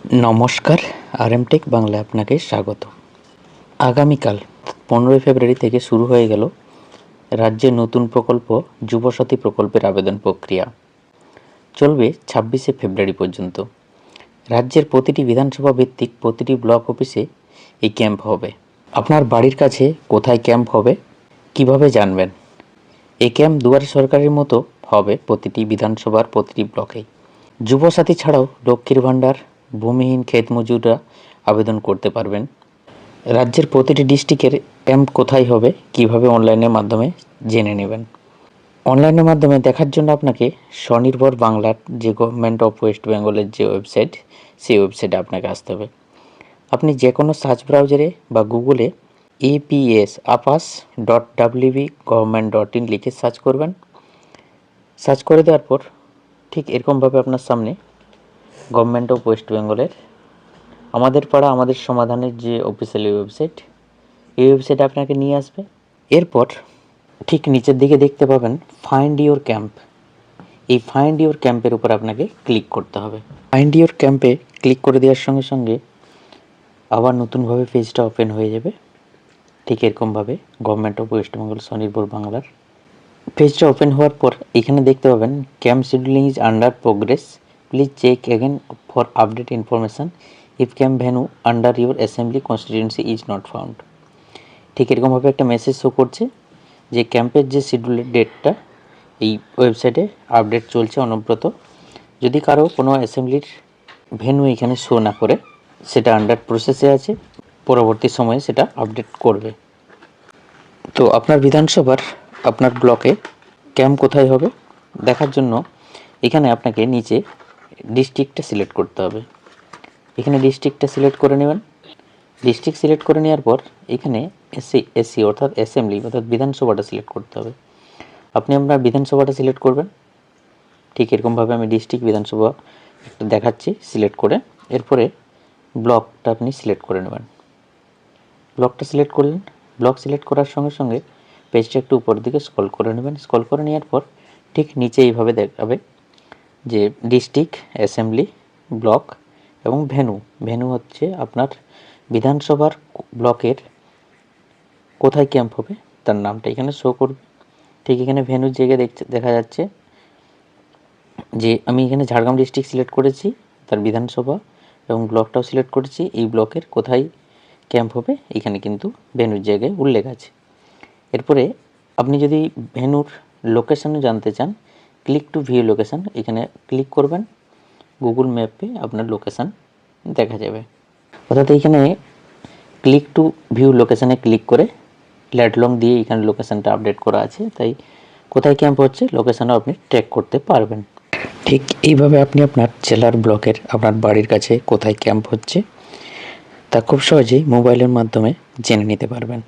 নমস্কার, আরএমটেক বাংলায় আপনাকে স্বাগত। আগামীকাল 15 ফেব্রুয়ারি থেকে শুরু হয়ে গেল রাজ্যের নতুন প্রকল্প যুবসাথী প্রকল্পের আবেদন প্রক্রিয়া। চলবে 26 ফেব্রুয়ারি পর্যন্ত। রাজ্যের প্রতিটি বিধানসভা ভিত্তিক প্রতিটি ব্লক অফিসে এই ক্যাম্প হবে। আপনার বাড়ির কাছে কোথায় ক্যাম্প হবে, কিভাবে জানবেন? এই ক্যাম্প দুয়ারে সরকারের মতো হবে প্রতিটি বিধানসভার প্রতিটি ব্লকেই। যুবসাথী ছাড়াও লক্ষ্মীর ভাণ্ডার, ভূমিহীন ক্ষেত মজুররা আবেদন করতে পারবেন। রাজ্যের প্রতিটি ডিস্ট্রিক্টের ক্যাম্প কোথায় হবে, কিভাবে অনলাইনের মাধ্যমে জেনে নেবেন। অনলাইনের মাধ্যমে দেখার জন্য আপনাকে স্বনির্ভর বাংলার যে গভর্নমেন্ট অফ ওয়েস্ট বেঙ্গলের যে ওয়েবসাইট, সেই ওয়েবসাইটে আপনাকে আসতে হবে। আপনি যে কোনো সার্চ ব্রাউজারে বা গুগলে apas.wb.government.in লিখে সার্চ করবেন। সার্চ করে দেওয়ার পর ঠিক এরকমভাবে আপনার সামনে গভর্নমেন্ট অফ ওয়েস্ট বেঙ্গলের আমাদের পাড়া আমাদের সমাধানের যে অফিসিয়াল ওয়েবসাইট, এই ওয়েবসাইটে আপনাকে নিয়ে আসবে। এরপর ঠিক নিচের দিকে দেখতে পাবেন ফাইন্ড ইওর ক্যাম্প। এই ফাইন্ড ইওর ক্যাম্পের উপর আপনাকে ক্লিক করতে হবে। ফাইন্ড ইওর ক্যাম্পে ক্লিক করে দেওয়ার সঙ্গে সঙ্গে আবার নতুনভাবে পেজটা ওপেন হয়ে যাবে। ঠিক এরকমভাবে গভর্নমেন্ট অফ ওয়েস্ট বেঙ্গল স্বনির্ভর বাংলার পেজটা ওপেন হওয়ার পর এখানে দেখতে পাবেন camp scheduling is under progress, please check again for update information if camp venue under your assembly constituency is not found. ঠিক এরকমভাবে একটা মেসেজ শো করছে যে ক্যাম্পের যে শিডিউলের ডেটটা এই ওয়েবসাইটে আপডেট চলছে অনবরত। যদি কারো কোনো অ্যাসেম্বলির ভেন্যু এখানে শো না করে, সেটা আন্ডার প্রসেসে আছে, পরবর্তী সময়ে সেটা আপডেট করবে। তো আপনার বিধানসভার আপনার ব্লকে ক্যাম্প কোথায় হবে দেখার জন্য এখানে আপনাকে নিচে ডিস্ট্রিক্টটা সিলেক্ট করতে হবে। এখানে ডিস্ট্রিক্টটা সিলেক্ট করে নেবেন। ডিস্ট্রিক্ট সিলেক্ট করে নেওয়ার পর এখানে এসসি অর্থাৎ অ্যাসেম্বলি অর্থাৎ বিধানসভাটা সিলেক্ট করতে হবে। আপনি আপনার বিধানসভাটা সিলেক্ট করবেন। ঠিক এরকমভাবে আমি ডিস্ট্রিক্ট বিধানসভা একটা দেখাচ্ছি সিলেক্ট করে। এরপরে ব্লকটা আপনি সিলেক্ট করে নেবেন। ব্লকটা সিলেক্ট করলেন। ব্লক সিলেক্ট করার সঙ্গে সঙ্গে পেজটা একটু উপরের দিকে স্ক্রল করে নেবেন। স্ক্রল করে নেওয়ার পর ঠিক নিচে এইভাবে দেখাবে যে ডিস্ট্রিক্ট, অ্যাসেম্বলি, ব্লক এবং ভেন্যু। ভেন্যু হচ্ছে আপনার বিধানসভার ব্লকের কোথায় ক্যাম্প হবে তার নামটা এখানে শো করবে। ঠিক এখানে ভেন্যুর জায়গায় দেখা যাচ্ছে যে আমি এখানে ঝাড়গ্রাম ডিস্ট্রিক্ট সিলেক্ট করেছি, তার বিধানসভা এবং ব্লকটাও সিলেক্ট করেছি। এই ব্লকের কোথায় ক্যাম্প হবে এখানে কিন্তু ভেন্যুর জায়গায় উল্লেখ আছে। এরপরে আপনি যদি ভেন্যুর লোকেশানও জানতে চান, ক্লিক টু ভিউ লোকেশান এখানে ক্লিক করবেন। গুগল ম্যাপে আপনার লোকেশান দেখা যাবে। অর্থাৎ এইখানে ক্লিক টু ভিউ লোকেশানে ক্লিক করে ল্যাডলং দিয়ে এখানে লোকেশানটা আপডেট করা আছে, তাই কোথায় ক্যাম্প হচ্ছে লোকেশানও আপনি ট্র্যাক করতে পারবেন। ঠিক এইভাবে আপনি আপনার জেলার ব্লকের আপনার বাড়ির কাছে কোথায় ক্যাম্প হচ্ছে তা খুব সহজেই মোবাইলের মাধ্যমে জেনে নিতে পারবেন।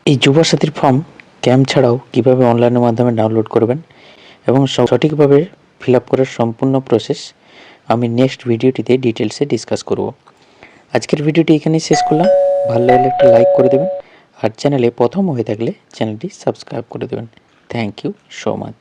এই যুবসাথীর ফর্ম ক্যাম্প ছাড়াও কীভাবে অনলাইনের মাধ্যমে ডাউনলোড করবেন এবং সঠিকভাবে ফিল আপ করার সম্পূর্ণ প্রসেস আমি নেক্সট ভিডিওটিতে ডিটেলসে ডিসকাস করব। আজকের ভিডিওটি এখানেই শেষ করলাম। ভালো লাগলে একটু লাইক করে দেবেন, আর চ্যানেলে প্রথম হয়ে থাকলে চ্যানেলটি সাবস্ক্রাইব করে দেবেন। Thank you so much.